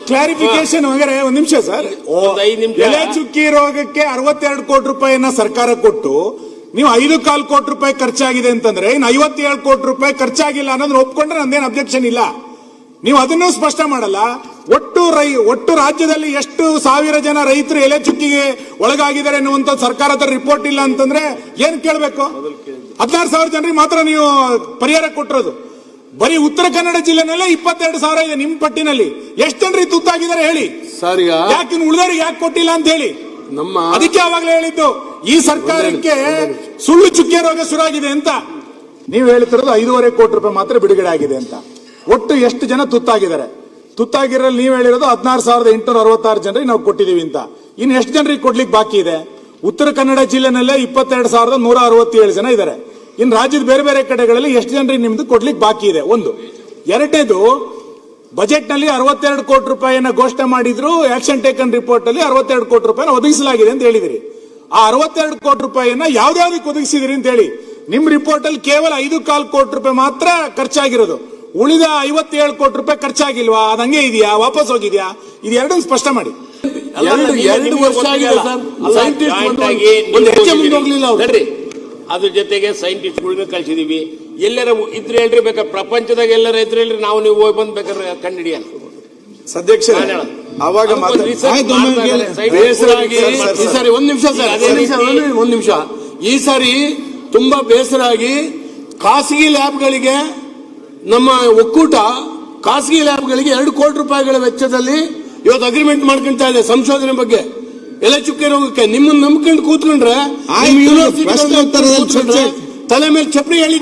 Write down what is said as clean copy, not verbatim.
Clarification ವಗರೆ ಒಂದು ನಿಮಿಷ sir. ಎಲೆ ಚುಕ್ಕಿ ರೋಗಕ್ಕೆ 62 ಕೋಟಿ ರೂಪಾಯಿಯನ್ನ ಸರ್ಕಾರ ಕೊಟ್ಟು ನೀವು 5.25 ಕೋಟಿ ರೂಪಾಯಿ ಖರ್ಚಾಗಿದೆ ಅಂತಂದ್ರೆ ಇನ್ನು 57 ಕೋಟಿ ರೂಪಾಯಿ ಖರ್ಚಾಗಿಲ್ಲ ಅನ್ನೋದನ್ನ ಒಪ್ಕೊಂಡ್ರೆ ನಂದೇನು ಅಬ್ಜೆಕ್ಷನ್ ಇಲ್ಲ. ನೀವು ಅದನ್ನು ಸ್ಪಷ್ಟ ಮಾಡಲ್ಲ. ಒಟ್ಟು ರಾಜ್ಯದಲ್ಲಿ ಎಷ್ಟು ಸಾವಿರ ಜನ ರೈತರು ಎಲೆ ಚುಕ್ಕಿಗೆ ಒಳಗಾಗಿದ್ದಾರೆ ಅನ್ನುವಂತ ಸರ್ಕಾರ ಹತ್ರ ರಿಪೋರ್ಟ್ ಇಲ್ಲ ಅಂತಂದ್ರೆ ಏನ್ ಕೇಳಬೇಕು? 16,000 ಜನರಿಗೆ ಮಾತ್ರ ನೀವು ಪರಿಹಾರ ಕೊಟ್ಟಿರೋದು. ಬರೀ ಉತ್ತರ ಕನ್ನಡ ಜಿಲ್ಲೆನಲ್ಲೇ 22,000 ಇದೆ ನಿಮ್ ಪಟ್ಟಿನಲ್ಲಿ. ಎಷ್ಟು ಜನರಿಗೆ ತುತ್ತಾಗಿದ್ದಾರೆ ಹೇಳಿ ಸರ್. ಯಾಕೆ ಉಳಿದವರಿಗೆ ಯಾಕೆ ಕೊಟ್ಟಿಲ್ಲ ಅಂತ ಹೇಳಿ. ಅದಕ್ಕೆ ಅವಾಗಲೇ ಹೇಳಿದ್ದು ಈ ಸರ್ಕಾರಕ್ಕೆ ಸುಳ್ಳು ಚುಕ್ಕೆ ರೋಗ ಶುರುವಾಗಿದೆ ಅಂತ. ನೀವು ಹೇಳ್ತಿರೋದು 5.25 ಕೋಟಿ ರೂಪಾಯಿ ಮಾತ್ರ ಬಿಡುಗಡೆ ಆಗಿದೆ ಅಂತ. ಒಟ್ಟು ಎಷ್ಟು ಜನ ತುತ್ತಾಗಿರಲು ನೀವು ಹೇಳಿರೋದು 16,866 ಜನರಿಗೆ ನಾವು ಕೊಟ್ಟಿದೀವಿ ಅಂತ. ಇನ್ನು ಎಷ್ಟು ಜನರಿಗೆ ಕೊಡ್ಲಿಕ್ಕೆ ಬಾಕಿ ಇದೆ? ಉತ್ತರ ಕನ್ನಡ ಜಿಲ್ಲೆನಲ್ಲೇ 22,167 ಜನ ಇದ್ದಾರೆ. ಇನ್ನು ರಾಜ್ಯದ ಬೇರೆ ಬೇರೆ ಕಡೆಗಳಲ್ಲಿ ಎಷ್ಟು ಜನರಿಗೆ ನಿಮ್ದು ಕೊಡ್ಲಿಕ್ಕೆ ಬಾಕಿ ಇದೆ? ಒಂದು. ಎರಡನೇದು, ಬಜೆಟ್ ನಲ್ಲಿ 62 ಕೋಟಿ ರೂಪಾಯಿಯನ್ನ ಘೋಷಣೆ ಮಾಡಿದ್ರು. ಆಕ್ಷನ್ ಟೇಕನ್ ರಿಪೋರ್ಟ್ ಅಲ್ಲಿ 62 ಕೋಟಿ ರೂಪಾಯಿನ ಒದಗಿಸಲಾಗಿದೆ ಅಂತ ಹೇಳಿದಿರಿ. ಆ 62 ಕೋಟಿ ರೂಪಾಯಿಯನ್ನ ಯಾವ್ದಾವ್ದಕ್ಕೆ ಒದಗಿಸಿದಿರಿ ಅಂತ ಹೇಳಿ. ನಿಮ್ ರಿಪೋರ್ಟ್ ಅಲ್ಲಿ ಕೇವಲ 5.25 ಕೋಟಿ ರೂಪಾಯಿ ಮಾತ್ರ ಖರ್ಚಾಗಿರೋದು. ಉಳಿದ 57 ಕೋಟಿ ರೂಪಾಯಿ ಖರ್ಚಾಗಿಲ್ವಾ? ಅದಂಗೆ ಇದೆಯಾ? ವಾಪಸ್ ಹೋಗಿದ್ಯಾ? ಇದು ಎರಡನ್ನು ಸ್ಪಷ್ಟ ಮಾಡಿ. 2 ವರ್ಷ ಆಗಿದೆ ಸರ್. ಅದ್ರ ಜೊತೆಗೆ ಸೈಂಟಿಸ್ಟ್ಗಳನ್ನ ಕಳ್ಸಿದೀವಿ. ಎಲ್ಲರ ಇದ್ರೆ ಹೇಳ್ರಿ, ಬೇಕಾದ್ರೆ ಪ್ರಪಂಚದಾಗ ಎಲ್ಲರ ಇದ್ರೆ ಹೇಳ್ರಿ, ನಾವು ನೀವು ಹೋಗಿ ಬಂದ್ ಬೇಕಾದ್ರೆ ಕಂಡಿಡಿಯ ಸದ್ಯಕ್ಷ ಅವಾಗ ಒಂದ್ ನಿಮಿಷ. ಈ ಸಾರಿ ತುಂಬಾ ಬೇಸರ ಆಗಿ ಖಾಸಗಿ ಲ್ಯಾಬ್ಗಳಿಗೆ ನಮ್ಮ ಒಕ್ಕೂಟ ಖಾಸಗಿ ಲ್ಯಾಬ್ಗಳಿಗೆ 2 ಕೋಟಿ ರೂಪಾಯಿಗಳ ವೆಚ್ಚದಲ್ಲಿ ಇವತ್ತು ಅಗ್ರಿಮೆಂಟ್ ಮಾಡ್ಕೊಂತ ಇದೆ ಸಂಶೋಧನೆ ಬಗ್ಗೆ. ಎಲೆ ಚುಕ್ಕೆ ರೋಗಕ್ಕೆ ನಿಮ್ಮನ್ನ ನಂಬ್ಕೊಂಡು ಕೂತ್ಕೊಂಡ್ರೆ ಯೂನಿವರ್ಸಿಟಿ ತಲೆ ಮೇಲೆ ಚಪ್ರಿ ಹೇಳಿ